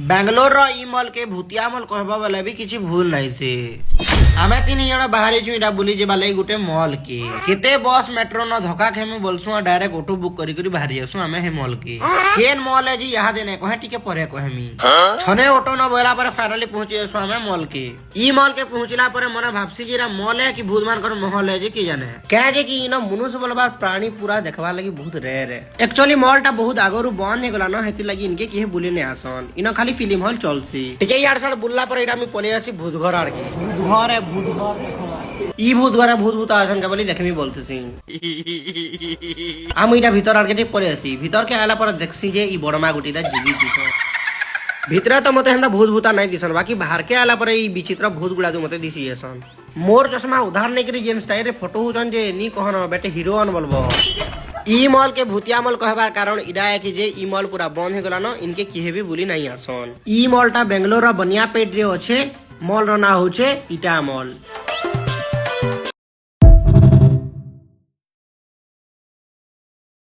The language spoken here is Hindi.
बेंगलोर रो ई मॉल के भूतिया मॉल कहबा वाला भी किछि भूल नहीं से आमे तीन जण बाहरी छु इडा बुली जेबा लई गुटे मॉल के केते बस मेट्रो न धक्का खेमे बोलसु डायरेक्ट ऑटो बुक करी करी बाहरी आसु आमे हे मॉल के केन मॉल है जी यहां देने कोहे टिके परे कोहेमी छने ऑटो न बोला पर फाइनली पहुंची आसु आमे मॉल के ई मॉल के पहुंचला पर मने भाबसी जीरा मॉल है कि भूत मानकर महल है जी की जाने कहे जे कि इनो मनुष्य बोलबार प्राणी पूरा देखबा लगी बहुत रेयर है एक्चुअली मॉल टा बहुत आगरु बंद हे गला न हेति लगी इनके की बुली ने आसन इनो खाली फिल्म हॉल चलसी ठीक है यार सर बुल्ला पर इडा मी पले आसी भूत घर आड़ के भूत घर है भूत घर ई भूत घर भूत भूत आसन के बोली देखमी बोलतेसी हम इडा भीतर आड़ के पले आसी भीतर के आला पर देखसी जे ई बड़मा गुटीदा जीवी दिस भीतर तो मते हंदा भूत भूता नहीं दिसन बाकी बाहर के आला पर ई विचित्र भूत गुड़ा जो मते दिसी एसन मोर चश्मा उधार नहीं करी जेन स्टाइल रे फोटो हुजन जे नी कहन बेटे हीरोइन बोलबो ई मॉल के भूतिया मॉल कहबार कारण इडा है कि जे ई मॉल पूरा बंद हो गला न इनके किहे भी बुली नहीं आसन ई मॉल टा बेंगलोर रा बनिया पेट रे होछे मॉल रो ना होछे इटा मॉल।